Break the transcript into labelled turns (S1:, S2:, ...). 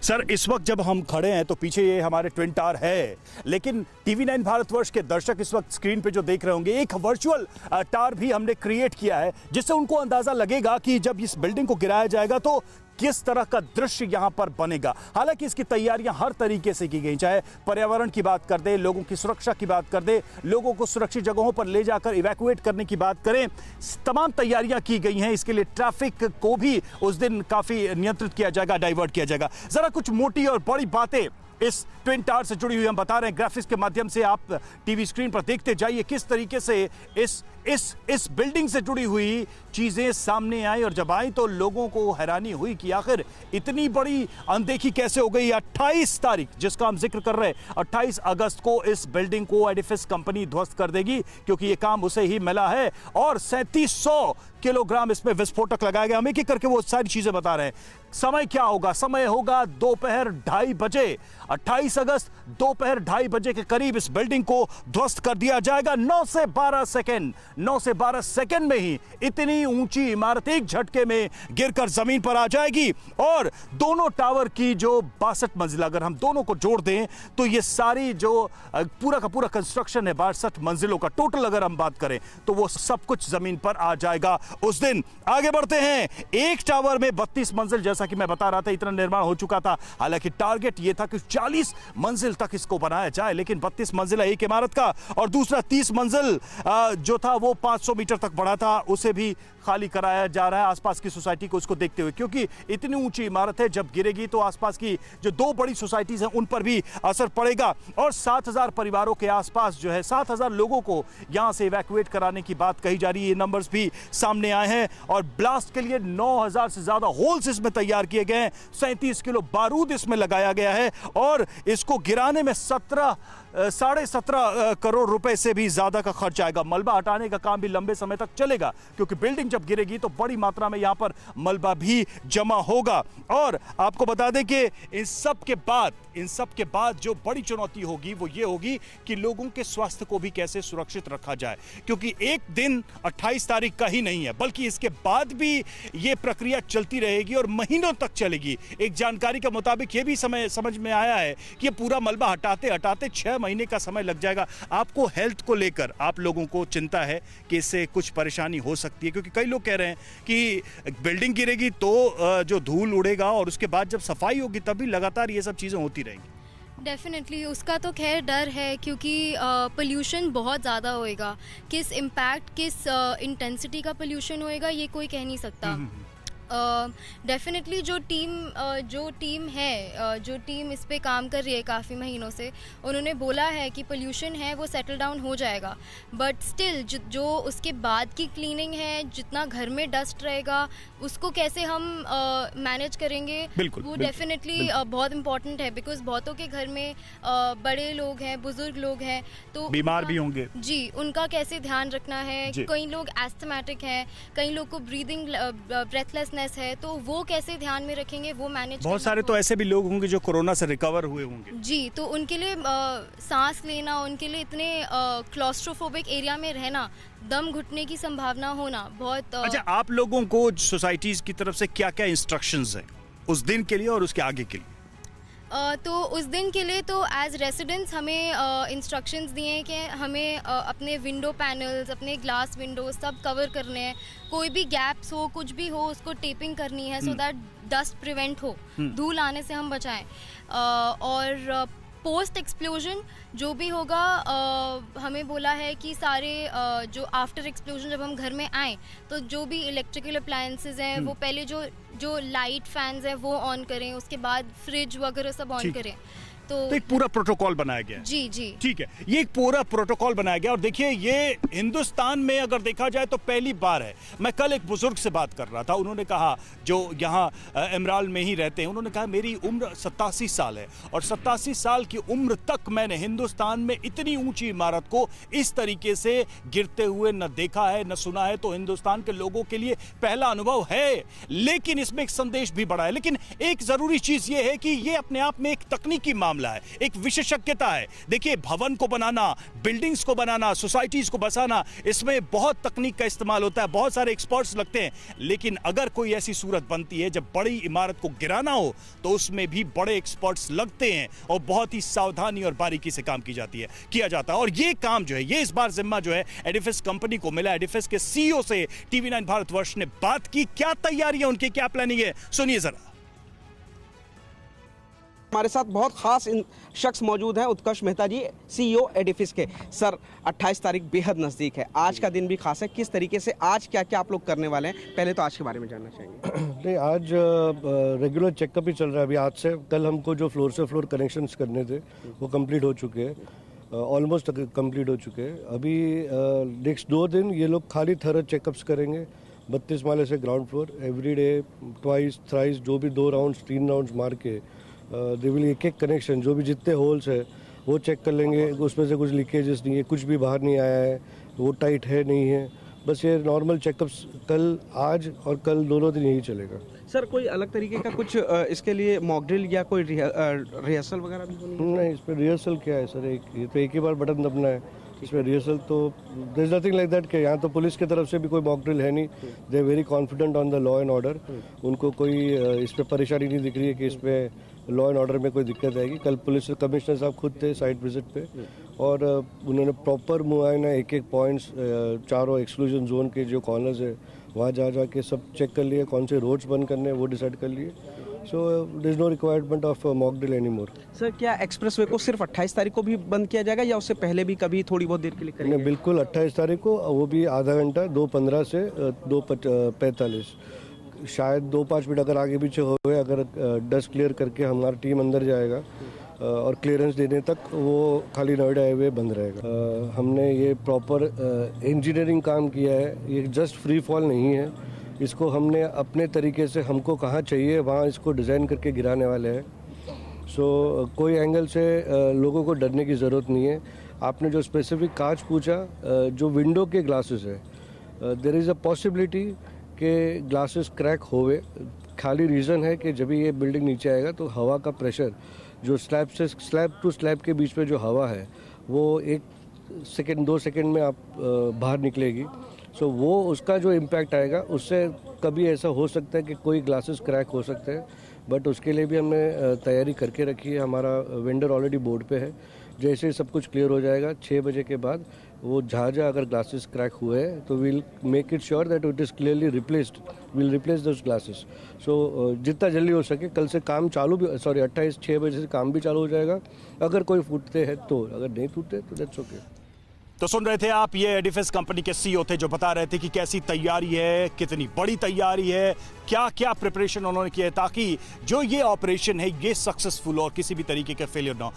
S1: Sir, इस वक्त जब हम खड़े हैं तो पीछे ये हमारे ट्विन टावर है, लेकिन टीवी9 भारतवर्ष के दर्शक इस वक्त स्क्रीन पे जो देख रहे होंगे, एक वर्चुअल टावर भी हमने क्रिएट किया है, जिससे उनको अंदाजा लगेगा कि जब इस बिल्डिंग को गिराया जाएगा तो किस तरह का दृश्य यहां पर बनेगा। हालांकि इसकी तैयारियां हर तरीके से की गई, चाहे पर्यावरण की बात कर दे, लोगों की सुरक्षा की बात कर दे, लोगों को सुरक्षित जगहों पर ले जाकर इवैक्यूएट करने की बात करें, तमाम तैयारियां की गई हैं। इसके लिए ट्रैफिक को भी उस दिन काफी नियंत्रित किया जाएगा, डाइवर्ट किया जाएगा। जरा कुछ मोटी और बड़ी बातें इस ट्विन टावर से जुड़ी हुई हम बता रहे हैं, ग्राफिक्स के माध्यम से आप टीवी स्क्रीन पर देखते जाइए किस तरीके से इस बिल्डिंग से जुड़ी हुई चीजें सामने आई, और जब आई तो लोगों को हैरानी हुई कि आखिर इतनी बड़ी अनदेखी कैसे हो गई। 28 तारीख जिसका हम जिक्र कर रहे हैं, 28 अगस्त को इस बिल्डिंग को एडिफिस कंपनी ध्वस्त कर देगी, क्योंकि यह काम उसे ही मिला है, और 3700 किलोग्राम इसमें विस्फोटक लगाया गया। हम एक एक करके वो सारी चीजें बता रहे हैं। समय क्या होगा? समय होगा दोपहर 2:30 बजे। 28 अगस्त दोपहर 2:30 बजे के करीब इस बिल्डिंग को ध्वस्त कर दिया जाएगा। 9 से 12 सेकंड में ही इतनी ऊंची इमारत एक झटके में गिरकर जमीन पर आ जाएगी, और दोनों टावर की जो 62 मंजिल, अगर हम दोनों को जोड़ दें तो ये सारी जो पूरा का पूरा कंस्ट्रक्शन है 62 मंजिलों का टोटल, अगर हम बात करें तो वो सब कुछ जमीन पर आ जाएगा उस दिन। आगे बढ़ते हैं। एक टावर में 32 मंजिल, जैसा कि मैं बता रहा था, इतना निर्माण हो चुका था। हालांकि टारगेट यह था कि 40 मंजिल तक इसको बनाया जाए, लेकिन 32 मंजिल है एक इमारत का, और दूसरा 30 मंजिल जो था वो 500 मीटर तक बढ़ा था, उसे भी खाली कराया जा रहा है आसपास की सोसाइटी को उसको देखते हुए, क्योंकि इतनी ऊंची इमारत है, जब गिरेगी तो आसपास की जो 2 बड़ी सोसाइटीज हैं उन पर भी असर पड़ेगा। और 7000 परिवारों के आसपास जो है 7000 लोगों को यहां से इवैक्यूएट कराने की बात कही जा रही है। ये नंबर्स भी सामने आए हैं, और ब्लास्ट के लिए 9000 से ज्यादा होल्स इसमें तैयार किए गए हैं। 37 किलो बारूद इसमें लगाया गया है, और इसको गिराने में 17.5 करोड़ रुपए से भी ज्यादा का खर्च आएगा। मलबा हटाने का काम भी लंबे समय तक चलेगा, क्योंकि बिल्डिंग जब गिरेगी तो बड़ी मात्रा में यहां पर मलबा भी जमा होगा। और आपको बता दें कि इन सब के बाद जो बड़ी चुनौती होगी वो ये होगी कि लोगों के स्वास्थ्य को भी कैसे सुरक्षित रखा जाए, क्योंकि एक दिन 28 तारीख का ही नहीं है, बल्कि इसके बाद भी ये प्रक्रिया चलती रहेगी और महीनों तक चलेगी। एक जानकारी के मुताबिक ये भी समझ में आया है कि ये पूरा मलबा हटाते 6 महीने का समय लग जाएगा। आपको हेल्थ को लेकर आप लोगों को चिंता है कि इससे कुछ परेशानी हो सकती है, क्योंकि कई लोग कह रहे हैं कि बिल्डिंग गिरेगी तो जो धूल उड़ेगा, और उसके बाद जब सफाई होगी तब भी लगातार ये सब चीजें होती रहेंगी।
S2: डेफिनेटली उसका तो खैर डर है, क्योंकि पोल्यूशन बहुत ज़्यादा होएगा। किस इम्पैक्ट, किस इंटेंसिटी का पोल्यूशन होएगा ये कोई कह नहीं सकता। डेफिनेटली जो टीम इस पे काम कर रही है काफ़ी महीनों से, उन्होंने बोला है कि पोल्यूशन है वो सेटल डाउन हो जाएगा, बट स्टिल जो उसके बाद की क्लीनिंग है, जितना घर में डस्ट रहेगा उसको कैसे हम मैनेज करेंगे, वो डेफिनेटली बहुत इंपॉर्टेंट है। बिकॉज बहुतों के घर में बड़े लोग हैं, बुजुर्ग लोग हैं, तो
S1: बीमार भी होंगे
S2: जी, उनका कैसे ध्यान रखना है। कई लोग एस्थमेटिक हैं, कई लोग को ब्रीदिंग ब्रेथलेसनेस है, तो वो कैसे ध्यान में रखेंगे, वो मैनेज।
S1: बहुत सारे तो ऐसे भी लोग होंगे जो कोरोना से रिकवर हुए होंगे
S2: जी, तो उनके लिए सांस लेना, उनके लिए इतने क्लॉस्ट्रोफोबिक एरिया में रहना, दम घुटने की संभावना होना बहुत
S1: अच्छा, आप लोगों को सोसाइटीज की तरफ से क्या क्या इंस्ट्रक्शंस हैं उस दिन के लिए और उसके आगे के लिए?
S2: तो उस दिन के लिए तो एज रेसिडेंट्स हमें इंस्ट्रक्शंस दिए हैं कि हमें अपने विंडो पैनल्स, अपने ग्लास विंडोज सब कवर करने हैं। कोई भी गैप्स हो, कुछ भी हो, उसको टेपिंग करनी है, सो दैट डस्ट प्रिवेंट हो, धूल आने से हम बचाएं। और पोस्ट एक्सप्लोजन जो भी होगा, हमें बोला है कि सारे जो आफ्टर एक्सप्लोजन जब हम घर में आएँ तो जो भी इलेक्ट्रिकल अप्लायंसेज हैं वो पहले जो लाइट फैंस हैं वो ऑन करें, उसके बाद फ्रिज वगैरह सब ऑन करें। तो
S1: एक पूरा प्रोटोकॉल बनाया गया है।
S2: जी जी, ठीक
S1: है, ये एक पूरा प्रोटोकॉल बनाया गया। और देखिए, ये हिंदुस्तान में अगर देखा जाए तो पहली बार है। मैं कल एक बुजुर्ग से बात कर रहा था, उन्होंने कहा, जो यहाँ इमराल में ही रहते हैं, उन्होंने कहा मेरी उम्र 87 साल है, और 87 साल की उम्र तक मैंने हिंदुस्तान में इतनी ऊंची इमारत को इस तरीके से गिरते हुए न देखा है न सुना है। तो हिंदुस्तान के लोगों के लिए पहला अनुभव है, लेकिन इस इसमें एक संदेश भी बड़ा है। लेकिन एक जरूरी चीज ये है कि ये अपने आप में एक तकनीकी मामला है, एक विशेषज्ञता है। देखिए, भवन को बनाना, बिल्डिंग्स को बनाना, सोसाइटीज को बसाना, इसमें बहुत तकनीक का इस्तेमाल होता है, बहुत सारे एक्सपर्ट्स लगते हैं। लेकिन अगर कोई ऐसी सूरत बनती है जब बड़ी इमारत को गिराना हो, तो उसमें भी बड़े एक्सपर्ट्स लगते हैं और बहुत ही सावधानी और बारीकी से काम किया जाता है। और ये काम जो है, ये इस बार जिम्मा जो है एडिफिस कंपनी को मिला। एडिफिस के सीईओ से TV9 भारतवर्ष ने बात की, क्या तैयारी है उनकी, क्या प्लानिंग है, सुनिए जरा।
S3: हमारे साथ बहुत खास शख्स मौजूद हैं, उत्कर्ष मेहता जी, सीईओ एडिफिस के। सर, 28 तारीख बेहद नज़दीक है, आज का दिन भी खास है। किस तरीके से आज क्या क्या आप लोग करने वाले हैं, पहले तो आज के बारे में जानना चाहेंगे।
S4: नहीं, आज रेगुलर चेकअप ही चल रहा है अभी आज से। कल हमको जो फ्लोर से फ्लोर कनेक्शंस करने थे वो कंप्लीट हो चुके हैं, ऑलमोस्ट कंप्लीट हो चुके हैं। अभी नेक्स्ट 2 दिन ये लोग खाली थर्ड चेकअप्स करेंगे 32 माले से ground floor, every day twice thrice, जो भी 2 राउंड्स 3 राउंड्स मार के दे विल एक कनेक्शन, जो भी जितने होल्स है वो चेक कर लेंगे, उसमें से कुछ लीकेजेस नहीं है, कुछ भी बाहर नहीं आया है, वो टाइट है नहीं है। बस ये नॉर्मल चेकअप्स कल, आज और कल दोनों दिन यही चलेगा।
S3: सर, कोई अलग तरीके का कुछ इसके लिए मॉक ड्रिल या कोई रिहर्सल वगैरह भी होनी है?
S4: नहीं, इसमें रिहर्सल क्या है सर, ये तो एक ही बार बटन दबना है, इसमें रिहर्सल तो there is nothing like that. के यहाँ तो पुलिस की तरफ से भी कोई मॉक ड्रिल है नहीं, they are very confident on the law and order. उनको कोई इस पर परेशानी नहीं दिख रही है कि इसमें लॉ एंड ऑर्डर में कोई दिक्कत आएगी। कल पुलिस कमिश्नर साहब खुद थे साइट विजिट पे, और उन्होंने प्रॉपर मुआयना एक पॉइंट्स, चारों एक्सक्लूजन जोन के जो कॉर्नर्स है वहाँ जा के सब चेक कर लिए, कौन से रोड्स बंद करने हैं वो डिसाइड कर लिए। So there is no requirement of mock drill any more.
S3: Sir, क्या एक्सप्रेसवे को सिर्फ 28 तारीख को भी बंद किया जाएगा या उससे पहले भी कभी थोड़ी बहुत देर के लिए करेंगे?
S4: नहीं, बिल्कुल 28 तारीख को, वो भी आधा घंटा, 2:15 से 2:45, शायद 2-5 मिनट अगर आगे पीछे हो गए, अगर डस्ट क्लियर करके हमारी टीम अंदर जाएगा और क्लियरेंस देने तक वो खाली नोएडा हाईवे बंद रहेगा। हमने ये प्रॉपर इंजीनियरिंग काम किया है, ये जस्ट फ्री फॉल नहीं है। इसको हमने अपने तरीके से, हमको कहाँ चाहिए वहाँ इसको डिज़ाइन करके गिराने वाले हैं। सो कोई एंगल से लोगों को डरने की ज़रूरत नहीं है। आपने जो स्पेसिफिक कांच पूछा, जो विंडो के ग्लासेस है, देयर इज़ अ पॉसिबिलिटी के ग्लासेस क्रैक होवे। खाली रीज़न है कि जब ये बिल्डिंग नीचे आएगा तो हवा का प्रेशर, जो स्लैब से स्लैब टू स्लैब के बीच में जो हवा है वो 1 सेकेंड 2 सेकेंड में आप बाहर निकलेगी। सो वो उसका जो इम्पैक्ट आएगा, उससे कभी ऐसा हो सकता है कि कोई ग्लासेस क्रैक हो सकते हैं, बट उसके लिए भी हमने तैयारी करके रखी है। हमारा वेंडर ऑलरेडी बोर्ड पे है। जैसे ही सब कुछ क्लियर हो जाएगा 6 बजे के बाद, वो जहाँ अगर ग्लासेस क्रैक हुए हैं तो will make it sure that it is clearly replaced, will replace those glasses. So जितना जल्दी हो सके कल से काम चालू भी, 28 6 बजे से काम भी चालू हो जाएगा। अगर कोई फूटते हैं तो, अगर नहीं टूटते तो दैट्स ओके।
S1: तो सुन रहे थे आप, ये एडिफिस कंपनी के सीईओ थे जो बता रहे थे कि कैसी तैयारी है, कितनी बड़ी तैयारी है, क्या क्या प्रिपरेशन उन्होंने किया है ताकि जो ये ऑपरेशन है ये सक्सेसफुल और किसी भी तरीके का फेलियर ना हो।